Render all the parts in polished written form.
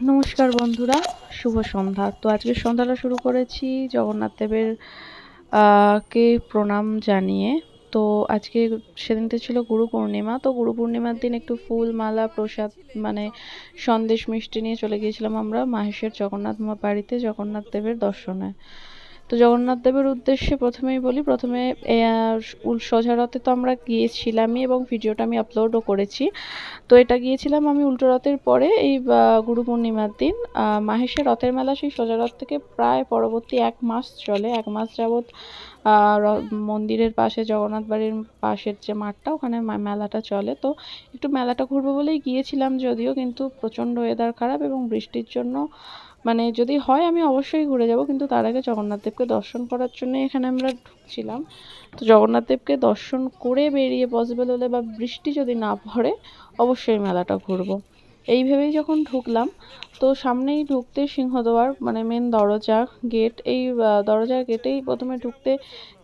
নমস্কার বন্ধুরা, শুভ সন্ধ্যা। তো আজকে সন্ধ্যাটা শুরু করেছি জগন্নাথ দেবের কে প্রণাম জানিয়ে। তো আজকে সেদিনটা ছিল গুরু পূর্ণিমা। তো গুরু পূর্ণিমার দিন একটু ফুল মালা প্রসাদ মানে সন্দেশ মিষ্টি নিয়ে চলে গিয়েছিলাম আমরা মাহেশের জগন্নাথ বাড়িতে জগন্নাথ দেবের দর্শনে। তো জগন্নাথ দেবের উদ্দেশ্যে প্রথমেই বলি, প্রথমে সোজা রথে তো আমরা গিয়েছিলামই এবং ভিডিওটা আমি আপলোডও করেছি। তো এটা গিয়েছিলাম আমি উল্টো রথের পরে এই গুরু পূর্ণিমার দিন। মাহেশের রথের মেলা সেই সোজা রথ থেকে প্রায় পরবর্তী 1 মাস চলে। 1 মাস যাবৎ মন্দিরের পাশে জগন্নাথ বাড়ির পাশের যে মাঠটা ওখানে মেলাটা চলে। তো একটু মেলাটা ঘুরবো বলেই গিয়েছিলাম, যদিও কিন্তু প্রচণ্ড ওয়েদার খারাপ এবং বৃষ্টির জন্য মানে যদি হয় আমি অবশ্যই ঘুরে যাব, কিন্তু তার আগে জগন্নাথ দেবকে দর্শন করার জন্য এখানে আমরা ঢুকছিলাম। তো জগন্নাথ দেবকে দর্শন করে বেরিয়ে পসিবল হলে বা বৃষ্টি যদি না পড়ে অবশ্যই মেলাটা ঘুরবো এই ভেবেই যখন ঢুকলাম। তো সামনেই ঢুকতে সিংহদ্বার মানে মেন দরজা গেট, এই দরজার গেটেই প্রথমে ঢুকতে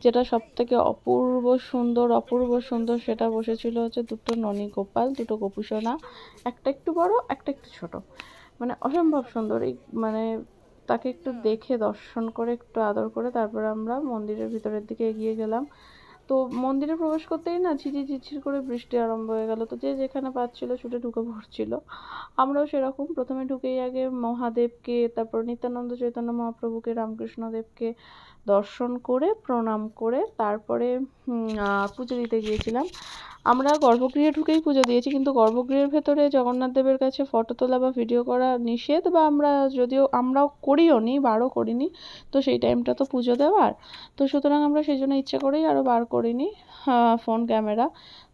যেটা সব থেকে অপূর্ব সুন্দর সেটা বসেছিল হচ্ছে দুটো ননী গোপাল, দুটো গোপুসোনা, একটা একটু বড় একটা একটু ছোট, মানে অসম্ভব সুন্দর। এই মানে তাকে একটু দেখে দর্শন করে একটু আদর করে তারপর আমরা মন্দিরের ভিতরের দিকে এগিয়ে গেলাম। তো মন্দিরে প্রবেশ করতেই না ঝিরঝির করে বৃষ্টি আরম্ভ হয়ে গেল। তো যে যেখানে পাচ্ছিল ছুটে ঢুকে পড়ছিল। আমরাও সেরকম প্রথমে ঢুকেই আগে মহাদেবকে, তারপর নিত্যানন্দ চৈতন্য মহাপ্রভুকে, রামকৃষ্ণ দেবকে দর্শন করে প্রণাম করে তারপরে পুজো দিতে গিয়েছিলাম। আমরা গর্ভগৃহে ঢুকেই পুজো দিয়েছি, কিন্তু গর্ভগৃহের ভেতরে জগন্নাথ দেবের কাছে ফটো তোলা বা ভিডিও করা নিষেধ, বা আমরাও করিও নি, বারও করিনি। তো সেই টাইমটা তো পুজো দেওয়ার, তো সুতরাং আমরা সেই জন্য ইচ্ছে করেই আরও বার করিনি ফোন ক্যামেরা।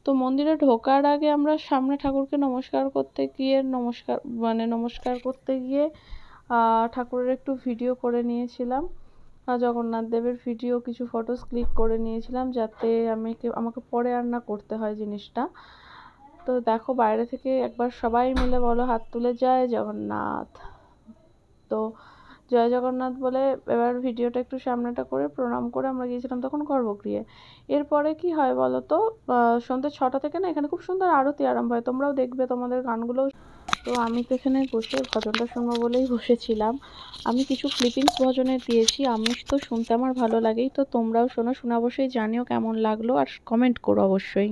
তো মন্দিরে ঢোকার আগে আমরা সামনে ঠাকুরকে নমস্কার করতে গিয়ে ঠাকুরের একটু ভিডিও করে নিয়েছিলাম। জগন্নাথ দেবের ভিডিও কিছু ফটোস ক্লিক করে নিয়েছিলাম, যাতে আমাকে পরে আর না করতে হয় জিনিসটা। তো দেখো বাইরে থেকে একবার সবাই মিলে বলো, হাত তুলে জয় জগন্নাথ। তো জয় জগন্নাথ বলে এবার ভিডিওটা একটু সামনেটা করে প্রণাম করে আমরা গিয়েছিলাম তখন গর্ভগৃহে। এরপরে কি হয় বলো তো, সন্ধ্যে 6টা থেকে না এখানে খুব সুন্দর আরতি আরম্ভ হয়, তোমরাও দেখবে, তোমাদের গানগুলো। তো আমি তো এখানে বসে ভজনটা শুনবো বলেই বসেছিলাম। আমি কিছু ক্লিপিংস ভজনের দিয়েছি, আমি তো শুনতে আমার ভালো লাগেই। তো তোমরাও শোনো, শুনে অবশ্যই জানিও কেমন লাগলো আর কমেন্ট করো অবশ্যই।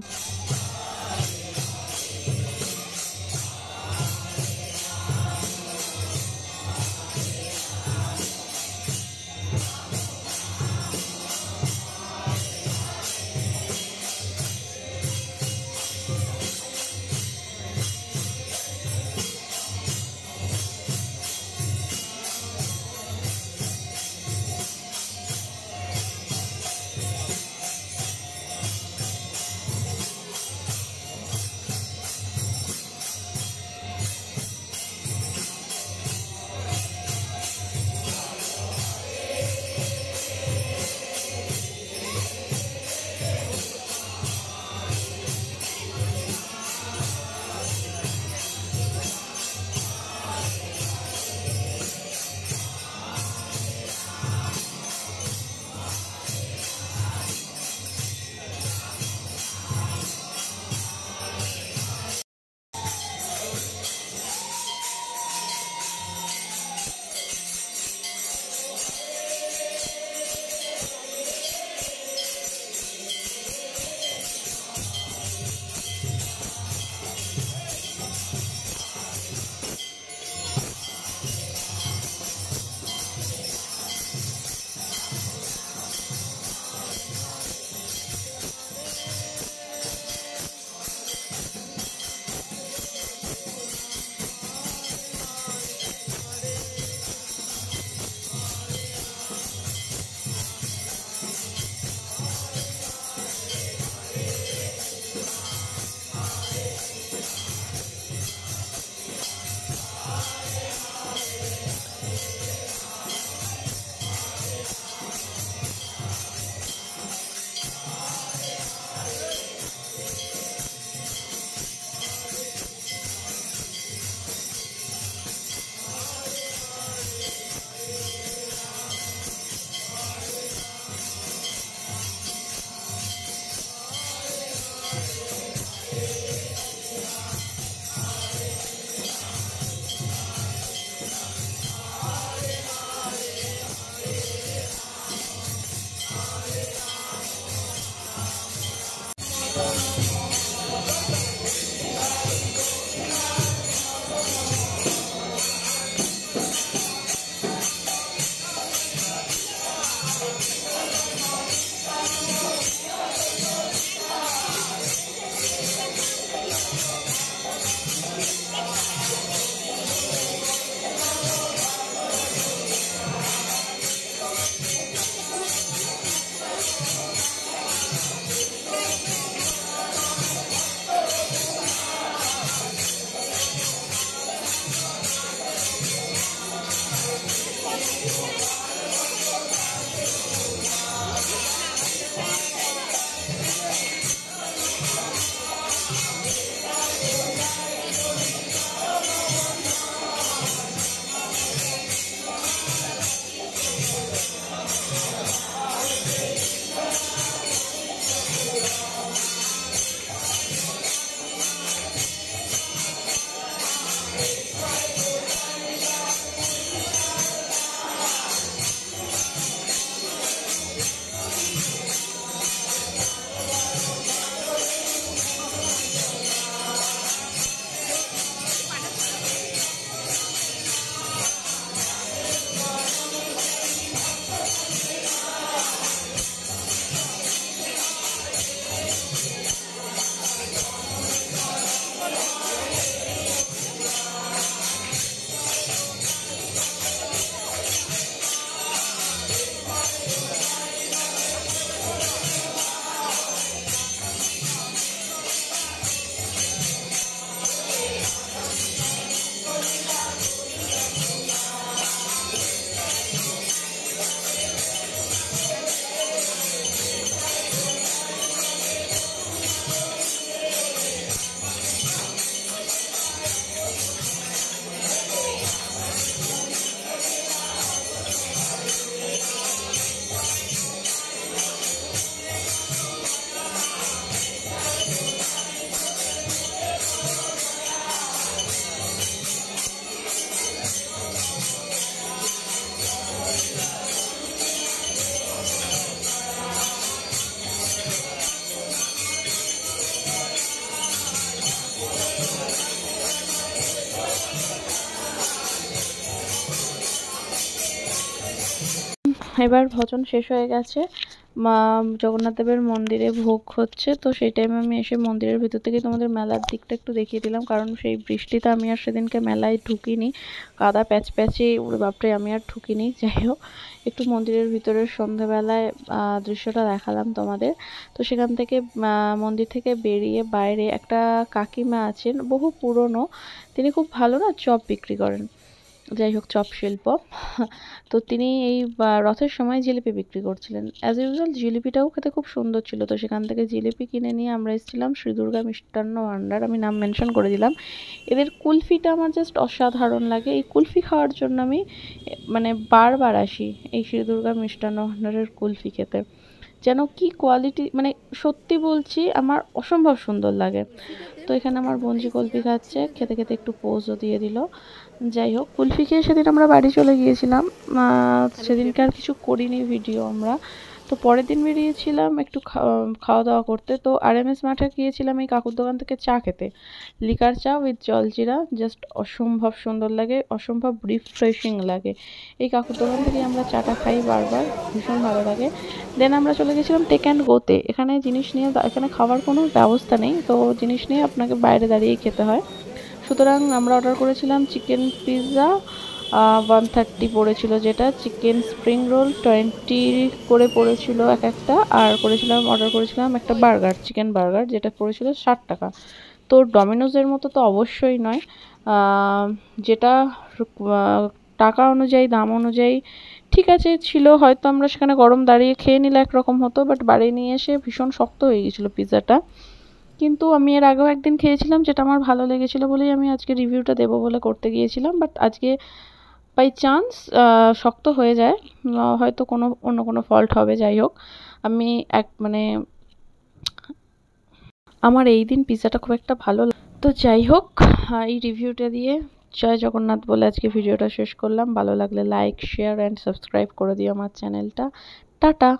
এবার ভজন শেষ হয়ে গেছে, মা জগন্নাথ দেবের মন্দিরে ভোগ হচ্ছে, তো সেই টাইমে আমি এসে মন্দিরের ভিতর থেকে তোমাদের মেলার দিকটা একটু দেখিয়ে দিলাম, কারণ সেই বৃষ্টিতে আমি আর সেদিনকে মেলায় ঢুকিনি, কাদা প্যাচ প্যাচে ওরে বাপরে আমি আর ঢুকিনি। যাই হোক, একটু মন্দিরের ভিতরের সন্ধ্যাবেলায় দৃশ্যটা দেখালাম তোমাদের। তো সেখান থেকে মন্দির থেকে বেরিয়ে বাইরে একটা কাকিমা আছেন, বহু পুরনো, তিনি খুব ভালো না চপ বিক্রি করেন, যাই হোক চপ শিল্প। তো তিনি এই রথের সময় জিলিপি বিক্রি করছিলেন। অ্যাজ ইউজুয়াল জিলিপিটাও খেতে খুব সুন্দর ছিল, তো সেখান থেকে জিলিপি কিনে নিয়ে আমরা এসেছিলাম শ্রী দুর্গা মিষ্টান্ন ভাণ্ডার, আমি নাম মেনশন করে দিলাম। এদের কুলফিটা আমার জাস্ট অসাধারণ লাগে, এই কুলফি খাওয়ার জন্য আমি মানে বারবার আসি এই শ্রী দুর্গা মিষ্টান্ন ভাণ্ডারের কুলফি খেতে। যেন কি কোয়ালিটি, মানে সত্যি বলছি আমার অসম্ভব সুন্দর লাগে। তো এখানে আমার বঞ্জি কুলফি খাচ্ছে, খেতে খেতে একটু পোজও দিয়ে দিল। যাই হোক, কুলফি খেয়ে সেদিন আমরা বাড়ি চলে গিয়েছিলাম, সেদিনকে আর কিছু করিনি ভিডিও আমরা। তো পরের দিন বেরিয়েছিলাম একটু খাওয়া দাওয়া করতে, তো RMS মাঠে গিয়েছিলাম এই কাকুর দোকান থেকে চা খেতে, লিকার চা উইথ জলজিরা, জাস্ট অসম্ভব সুন্দর লাগে, অসম্ভব রিফ্রেশিং লাগে। এই কাকুর দোকান থেকে আমরা চাটা খাই বারবার, ভীষণ ভালো লাগে। দেন আমরা চলে গেছিলাম টেক অ্যান্ড গোতে, এখানে জিনিস নিয়ে, এখানে খাওয়ার কোনো ব্যবস্থা নেই, তো জিনিস নিয়ে আপনাকে বাইরে দাঁড়িয়ে খেতে হয়। সুতরাং আমরা অর্ডার করেছিলাম চিকেন পিৎজা, 130 পড়েছিল, যেটা চিকেন স্প্রিং রোল 20 করে পড়েছিল এক একটা, আর অর্ডার করেছিলাম একটা বার্গার, চিকেন বার্গার, যেটা পড়েছিল 60 টাকা। তো ডমিনোজের মতো তো অবশ্যই নয়, যেটা টাকা অনুযায়ী দাম অনুযায়ী ঠিক আছে ছিল, হয়তো আমরা সেখানে গরম দাঁড়িয়ে খেয়ে নিলে একরকম হতো, বাট বাড়ি নিয়ে এসে ভীষণ শক্ত হয়ে গেছিলো পিৎজাটা। কিন্তু আমি এর আগেও একদিন খেয়েছিলাম, যেটা আমার ভালো লেগেছিল বলেই আমি আজকে রিভিউটা দেবো বলে করতে গিয়েছিলাম, বাট আজকে বাই চান্স শক্ত হয়ে যায়, হয়তো অন্য কোনো ফল্ট হবে। যাই হোক, আমি মানে আমার এই দিন পিৎজাটা খুব একটা ভালো তো যাই হোক, এই রিভিউটা দিয়ে জয় জগন্নাথ বলে আজকে ভিডিওটা শেষ করলাম। ভালো লাগলে লাইক, শেয়ার অ্যান্ড সাবস্ক্রাইব করে দিও আমার চ্যানেলটা। টাটা।